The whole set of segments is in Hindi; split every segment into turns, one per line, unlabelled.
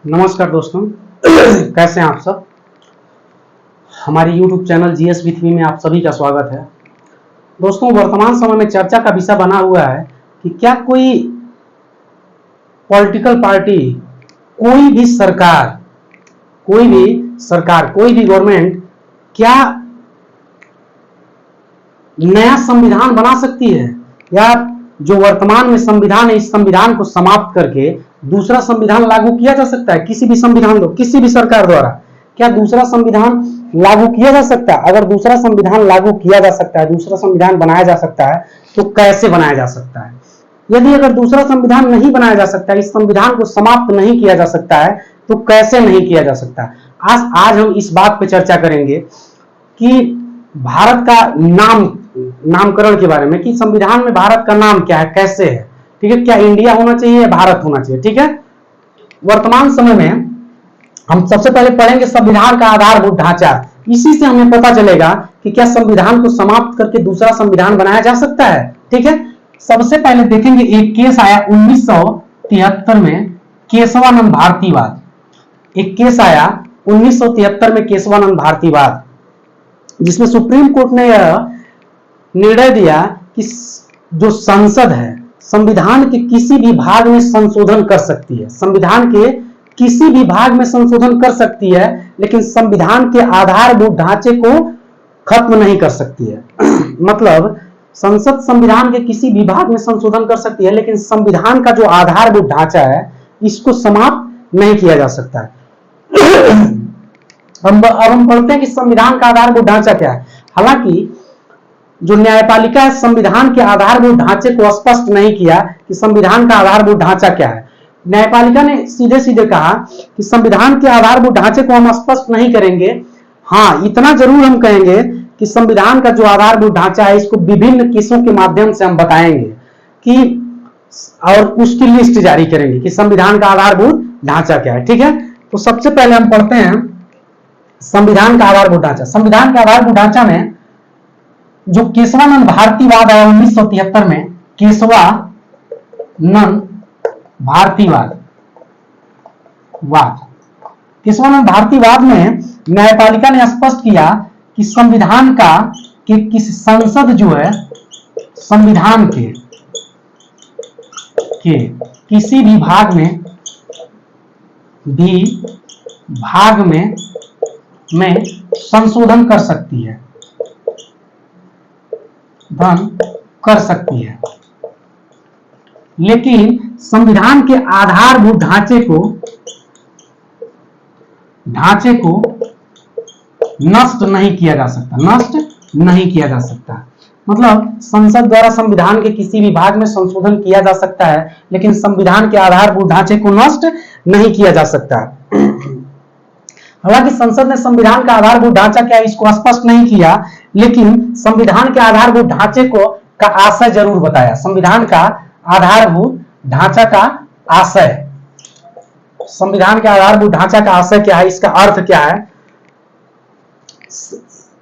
नमस्कार दोस्तों। कैसे हैं आप सब। हमारी YouTube channel GS with me में आप सभी का स्वागत है। दोस्तों, वर्तमान समय में चर्चा का विषय बना हुआ है कि क्या कोई पॉलिटिकल पार्टी, कोई भी सरकार, कोई भी गवर्नमेंट क्या नया संविधान बना सकती है, या जो वर्तमान में संविधान है इस संविधान को समाप्त करके दूसरा संविधान लागू किया जा सकता है। किसी भी संविधान किसी भी सरकार द्वारा क्या दूसरा संविधान लागू किया जा सकता है। अगर दूसरा संविधान लागू किया जा सकता है, दूसरा संविधान बनाया जा सकता है, तो कैसे बनाया जा सकता है। यदि अगर दूसरा संविधान नहीं बनाया जा सकता, इस संविधान को समाप्त नहीं किया जा सकता है, तो कैसे नहीं किया जा सकता। आज हम इस बात पर चर्चा करेंगे कि भारत का नामकरण के बारे में, कि संविधान में भारत का नाम क्या है, कैसे है। ठीक है, क्या इंडिया होना चाहिए या भारत होना चाहिए। ठीक है, वर्तमान समय में हम सबसे पहले पढ़ेंगे संविधान का आधारभूत ढांचा। इसी से हमें पता चलेगा कि क्या संविधान को समाप्त करके दूसरा संविधान बनाया जा सकता है। ठीक है, सबसे पहले देखेंगे एक केस आया 1973 में, केशवानंद भारतीवाद। एक केस आया 1973 में केशवानंद भारतीवाद, जिसमें सुप्रीम कोर्ट ने यह निर्णय दिया कि जो संसद है संविधान के किसी भी भाग में संशोधन कर सकती है। संविधान के किसी भी भाग में संशोधन कर सकती है, लेकिन संविधान के आधारभूत ढांचे को खत्म नहीं कर सकती है। मतलब संसद संविधान के किसी भी भाग में संशोधन कर सकती है, लेकिन संविधान का जो आधारभूत ढांचा है इसको समाप्त नहीं किया जा सकता है। अब हम पढ़ते हैं कि संविधान का आधारभूत ढांचा क्या है। हालांकि जो न्यायपालिका है संविधान के आधारभूत ढांचे को स्पष्ट नहीं किया कि संविधान का आधारभूत ढांचा क्या है। न्यायपालिका ने सीधे सीधे कहा कि संविधान के आधारभूत ढांचे को हम स्पष्ट नहीं करेंगे, हाँ इतना जरूर हम कहेंगे कि संविधान का जो आधारभूत ढांचा है इसको विभिन्न केसों के माध्यम से हम बताएंगे कि, और उसकी लिस्ट जारी करेंगे कि संविधान का आधारभूत ढांचा क्या है। ठीक है, तो सबसे पहले हम पढ़ते हैं संविधान का आधारभूत ढांचा। संविधान के आधारभूत ढांचा में जो केशवानंद भारतीवाद आया 1973 में, केशवानंद भारतीवाद में न्यायपालिका ने स्पष्ट किया कि संविधान का किसी संसद जो है संविधान के किसी भी भाग में संशोधन कर सकती है, लेकिन संविधान के आधारभूत ढांचे को नष्ट नहीं किया जा सकता। मतलब संसद द्वारा संविधान के किसी भी भाग में संशोधन किया जा सकता है, लेकिन संविधान के आधारभूत ढांचे को नष्ट नहीं किया जा सकता। हालांकि संसद ने संविधान का आधारभूत ढांचा क्या है इसको स्पष्ट नहीं किया, लेकिन संविधान के आधारभूत ढांचे का आशय जरूर बताया। संविधान का आधारभूत ढांचा का आशय, संविधान के आधारभूत ढांचा का आशय क्या है, इसका अर्थ क्या है।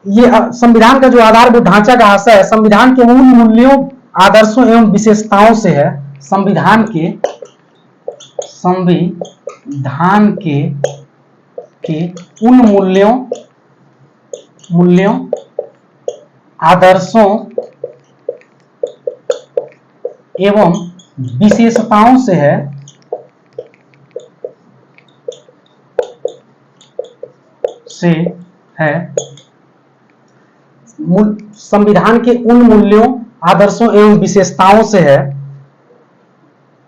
ये संविधान का जो आधारभूत ढांचा का आशय है, संविधान के उन मूल्यों, आदर्शों एवं विशेषताओं से है। संविधान के उन मूल्यों, आदर्शों एवं विशेषताओं से है, संविधान के उन मूल्यों, आदर्शों एवं विशेषताओं से है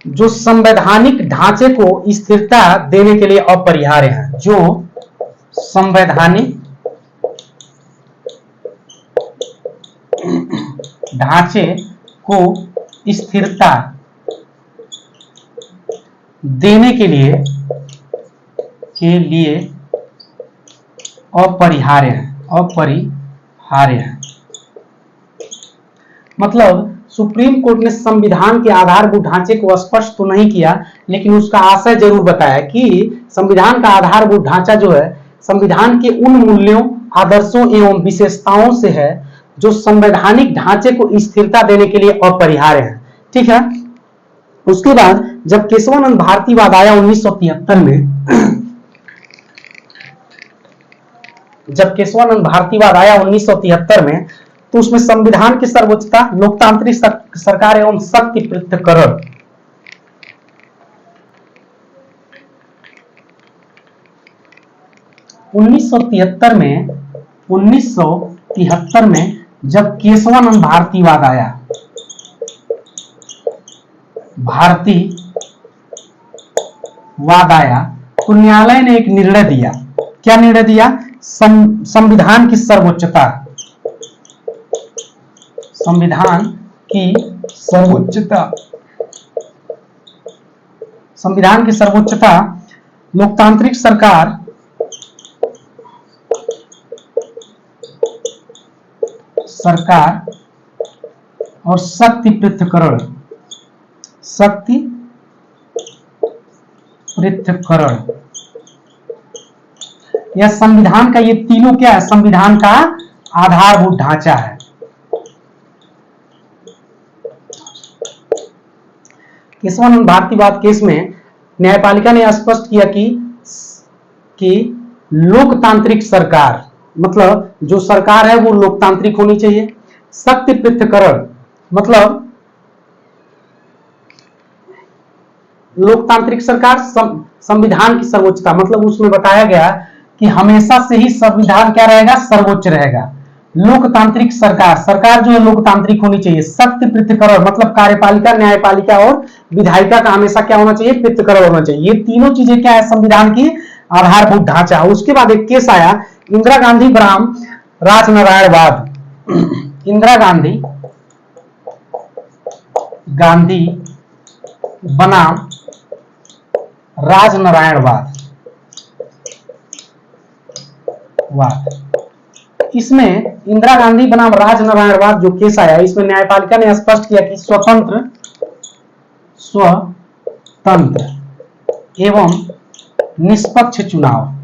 जो संवैधानिक ढांचे को स्थिरता देने के लिए अपरिहार्य है। जो संवैधानिक ढांचे को स्थिरता देने के लिए अपरिहार्य है। मतलब सुप्रीम कोर्ट ने संविधान के आधारभूत ढांचे को स्पष्ट तो नहीं किया, लेकिन उसका आशय जरूर बताया कि संविधान का आधारभूत ढांचा जो है संविधान के उन मूल्यों, आदर्शों एवं विशेषताओं से है जो संवैधानिक ढांचे को स्थिरता देने के लिए अपरिहार्य है। ठीक है, उसके बाद जब केशवानंद भारतीवाद आया 1973 में जब केशवानंद भारतीवाद आया 1973 में, तो उसमें संविधान की सर्वोच्चता, लोकतांत्रिक सरकार एवं शक्ति पृथक्करण, उन्नीस सौ तिहत्तर में जब केशवानंद भारतीवाद आया, भारतीवाद आया, तो न्यायालय ने एक निर्णय दिया। क्या निर्णय दिया? संविधान की सर्वोच्चता, संविधान की सर्वोच्चता, संविधान की सर्वोच्चता, लोकतांत्रिक सरकार और शक्ति पृथक्करण, शक्ति पृथक्करण, यह संविधान का, ये तीनों क्या है? संविधान का आधारभूत ढांचा है। केशवानंद भारतीवाद केस में न्यायपालिका ने स्पष्ट किया कि लोकतांत्रिक सरकार, मतलब जो सरकार है वो लोकतांत्रिक होनी चाहिए। शक्ति पृथक्करण मतलब लोकतांत्रिक सरकार, संविधान की सर्वोच्चता, मतलब उसमें बताया गया कि हमेशा से ही संविधान क्या रहेगा? सर्वोच्च रहेगा। लोकतांत्रिक सरकार, सरकार जो है लोकतांत्रिक होनी चाहिए। शक्ति पृथक्करण मतलब कार्यपालिका, न्यायपालिका और विधायिका का हमेशा क्या होना चाहिए? पृथक्करण होना चाहिए। ये तीनों चीजें क्या है? संविधान की आधारभूत ढांचा। उसके बाद एक केस आया इंदिरा गांधी बनाम राजनारायणवाद। इंदिरा गांधी बनाम राजनारायणवाद। इसमें इंदिरा गांधी बनाम राजनारायणवाद जो केस आया, इसमें न्यायपालिका ने स्पष्ट किया कि स्वतंत्र एवं निष्पक्ष चुनाव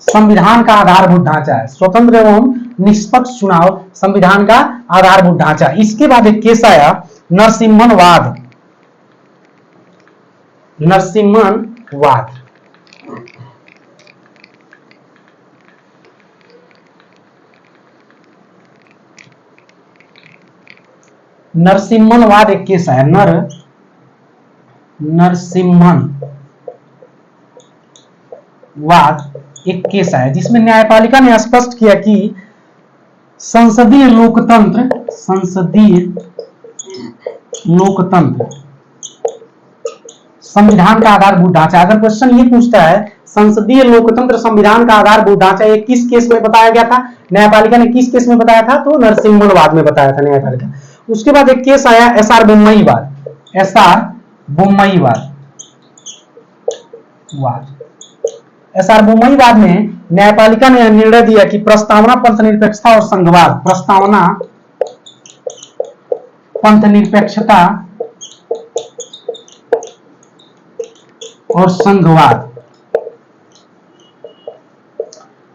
संविधान का आधारभूत ढांचा है। स्वतंत्र एवं निष्पक्ष चुनाव संविधान का आधारभूत ढांचा। इसके बाद एक केस आया नरसिम्हनवाद। नरसिम्हनवाद एक केस आया, नरसिम्हनवाद एक केस आया, जिसमें न्यायपालिका ने स्पष्ट किया कि संसदीय लोकतंत्र संविधान का आधारभूत ढांचा। अगर क्वेश्चन ये पूछता है संसदीय लोकतंत्र संविधान का आधारभूत ढांचा, ये किस केस में बताया गया था? न्यायपालिका ने किस केस में बताया था? तो नरसिम्हनवाद में बताया था न्यायपालिका। उसके बाद एक केस आया एसआर बोम्मईवाद में न्यायपालिका ने निर्णय दिया कि प्रस्तावना, पंथ निरपेक्षता और संघवाद, प्रस्तावना, पंथ निरपेक्षता और संघवाद।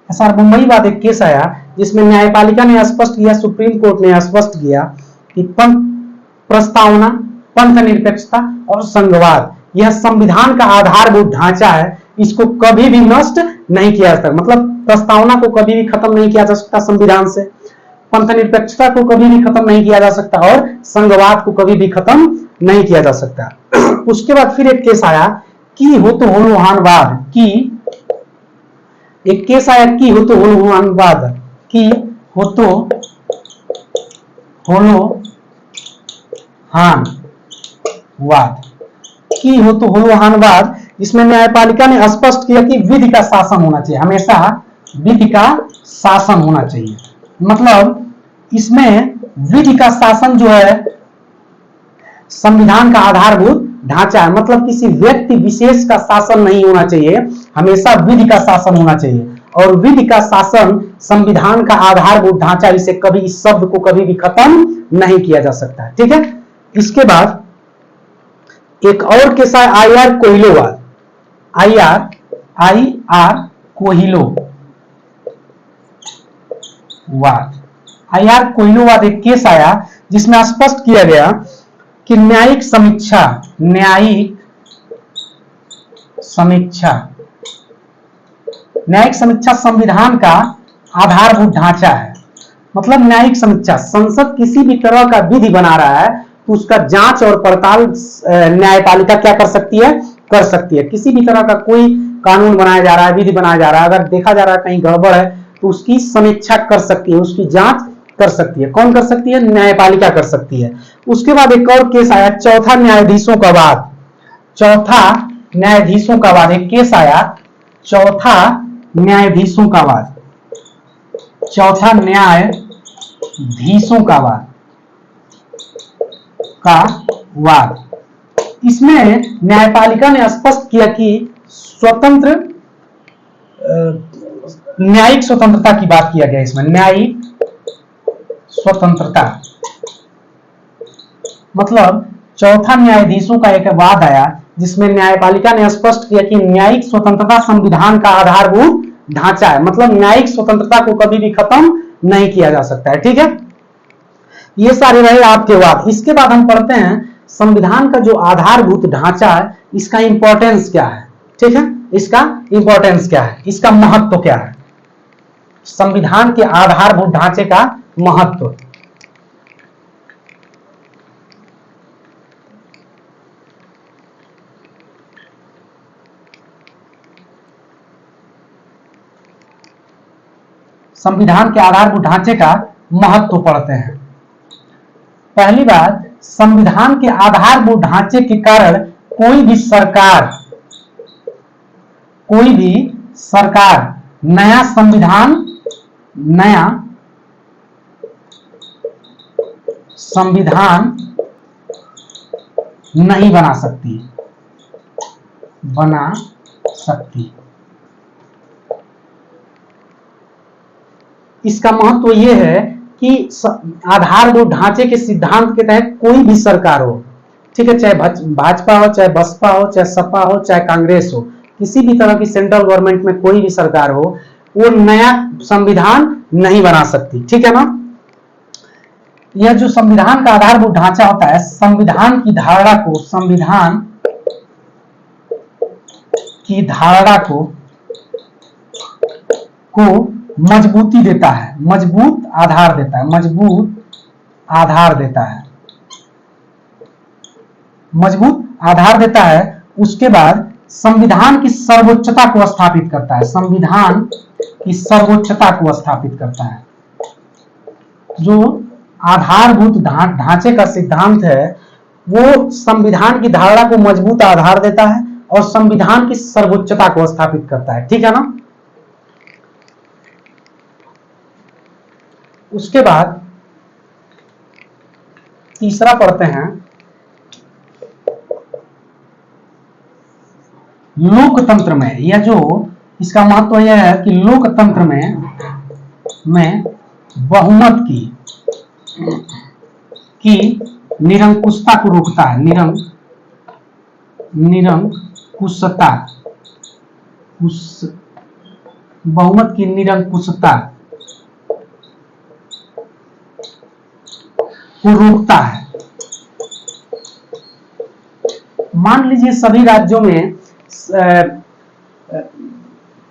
एसआर बोम्मईवाद एक केस आया जिसमें न्यायपालिका ने स्पष्ट किया, सुप्रीम कोर्ट ने स्पष्ट किया कि प्रस्तावना, पंथ निरपेक्षता और संघवाद यह संविधान का आधारभूत ढांचा है, इसको कभी भी नष्ट नहीं किया जा सकता। मतलब प्रस्तावना को कभी भी खत्म नहीं किया जा सकता संविधान से, पंथ निरपेक्षता को कभी भी खत्म नहीं किया जा सकता और संघवाद को कभी भी खत्म नहीं किया जा सकता। उसके बाद फिर एक केस आया की हो तो होलोहानवाद। एक केस आया की हो तो होलोहानवाद, की हो तो होलोहानवाद, जिसमें न्यायपालिका ने स्पष्ट किया कि विधि का शासन होना चाहिए, हमेशा विधि का शासन होना चाहिए। मतलब इसमें विधि का शासन जो है संविधान का आधारभूत ढांचा है। मतलब किसी व्यक्ति विशेष का शासन नहीं होना चाहिए, हमेशा विधि का शासन होना चाहिए, और विधि का शासन संविधान का आधारभूत ढांचा, इसे कभी, इस शब्द को कभी भी खत्म नहीं किया जा सकता। ठीक है। इसके बाद एक और केस है आईआर कोहिलोवाद। आईआर कोहिलोवाद एक केस आया जिसमें स्पष्ट किया गया कि न्यायिक समीक्षा। न्यायिक समीक्षा संविधान का आधारभूत ढांचा है। मतलब न्यायिक समीक्षा, संसद किसी भी तरह का विधि बना रहा है तो उसका जांच और पड़ताल न्यायपालिका क्या कर सकती है, कर सकती है। किसी भी तरह का कोई कानून बनाया जा रहा है, विधि बनाया जा रहा है, अगर देखा जा रहा है कहीं गड़बड़ है तो उसकी समीक्षा कर सकती है, उसकी जांच कर सकती है। कौन कर सकती है? न्यायपालिका कर सकती है। उसके बाद एक और केस आया, चौथा न्यायाधीशों का वाद। चौथा न्यायाधीशों का वाद, एक केस आया, चौथा न्यायाधीशों का वाद। चौथा न्यायाधीशों का वाद। इसमें न्यायपालिका ने स्पष्ट किया कि स्वतंत्र न्यायिक स्वतंत्रता की बात किया गया। इसमें न्यायिक स्वतंत्रता मतलब चौथा न्यायाधीशों का एक वाद आया जिसमें न्यायपालिका ने स्पष्ट किया कि न्यायिक स्वतंत्रता संविधान का आधारभूत ढांचा है। मतलब न्यायिक स्वतंत्रता को कभी भी खत्म नहीं किया जा सकता है। ठीक है, ये सारे रहे आपके वाद। इसके बाद हम पढ़ते हैं संविधान का जो आधारभूत ढांचा है, इसका इंपॉर्टेंस क्या है। ठीक है, इसका इंपॉर्टेंस क्या है, इसका महत्व क्या है। संविधान के आधारभूत ढांचे का महत्व। संविधान के आधारभूत ढांचे का महत्व पढ़ते हैं। पहली बात, संविधान के आधारभूत ढांचे के कारण कोई भी सरकार नया संविधान नहीं बना सकती। इसका महत्व यह है कि आधारभूत ढांचे के सिद्धांत के तहत कोई भी सरकार हो, ठीक है, चाहे भाजपा हो, चाहे बसपा हो, चाहे सपा हो, चाहे कांग्रेस हो, किसी भी तरह की सेंट्रल गवर्नमेंट में कोई भी सरकार हो, वो नया संविधान नहीं बना सकती। ठीक है ना। यह जो संविधान का आधारभूत ढांचा होता है, संविधान की धारणा को मजबूती देता है, मजबूत आधार देता है। उसके बाद संविधान की सर्वोच्चता को स्थापित करता है। जो आधारभूत ढांचे का सिद्धांत है वो संविधान की धारणा को मजबूत आधार देता है और संविधान की सर्वोच्चता को स्थापित करता है। ठीक है ना। उसके बाद तीसरा पढ़ते हैं, लोकतंत्र में। यह जो इसका महत्व यह है कि लोकतंत्र में बहुमत की निरंकुशता को रोकता है। बहुमत की निरंकुशता को रोकता है। मान लीजिए सभी राज्यों में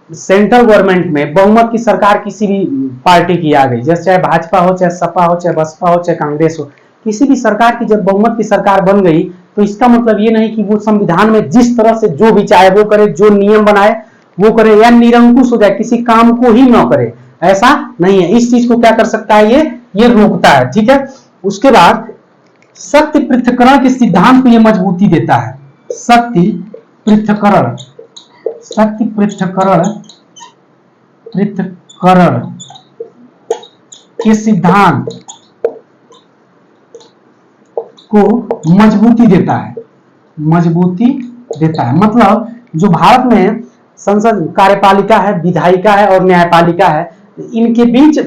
सेंट्रल गवर्नमेंट में बहुमत की सरकार किसी भी पार्टी की आ गई, जैसे चाहे भाजपा हो, चाहे सपा हो, चाहे बसपा हो, चाहे कांग्रेस हो, किसी भी सरकार की जब बहुमत की सरकार बन गई तो इसका मतलब ये नहीं कि वो संविधान में जिस तरह से जो भी चाहे वो करे, जो नियम बनाए वो करे, या निरंकुश हो जाए, किसी काम को ही न करे, ऐसा नहीं है। इस चीज को क्या कर सकता है, ये रोकता है। ठीक है। उसके बाद सत्य पृथक्करण के सिद्धांत को ये मजबूती देता है। सत्य पृथक्करण के सिद्धांत को मजबूती देता है। मतलब जो भारत में संसद, कार्यपालिका है, विधायिका है और न्यायपालिका है, इनके बीच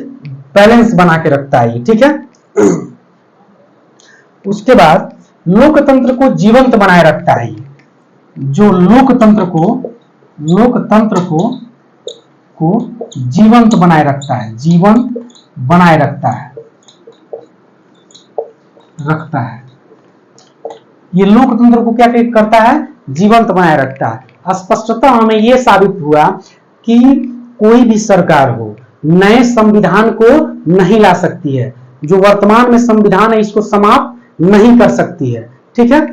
बैलेंस बना के रखता है। ठीक है। उसके बाद लोकतंत्र को जीवंत बनाए रखता है। जो लोकतंत्र को जीवंत बनाए रखता है। ये लोकतंत्र को क्या करता है, जीवंत बनाए रखता है। स्पष्टतः हमें यह साबित हुआ कि कोई भी सरकार हो नए संविधान को नहीं ला सकती है। जो वर्तमान में संविधान है इसको समाप्त नहीं कर सकती है। ठीक है,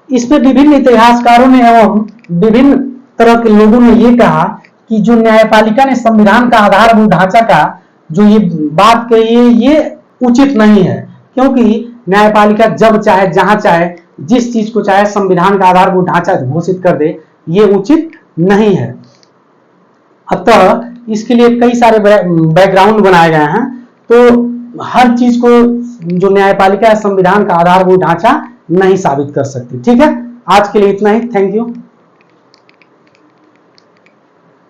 इसमें विभिन्न इतिहासकारों ने एवं विभिन्न तरह के लोगों ने यह कहा कि जो न्यायपालिका ने संविधान का आधारभूत ढांचा का जो ये बात कही है ये उचित नहीं है, क्योंकि न्यायपालिका जब चाहे जहां चाहे जिस चीज को चाहे संविधान का आधारभूत ढांचा घोषित कर दे, ये उचित नहीं है। अतः इसके लिए कई सारे बैकग्राउंड बनाए गए हैं, तो हर चीज को जो न्यायपालिका है संविधान का आधारभूत ढांचा नहीं साबित कर सकती। ठीक है, आज के लिए इतना ही। Thank you.